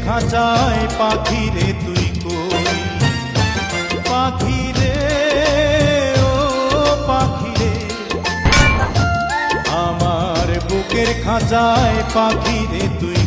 খাঁচায় পাখিরে তুই কই, পাখিরে ও পাখিরে, আমার বুকের খাঁচায় পাখিরে তুই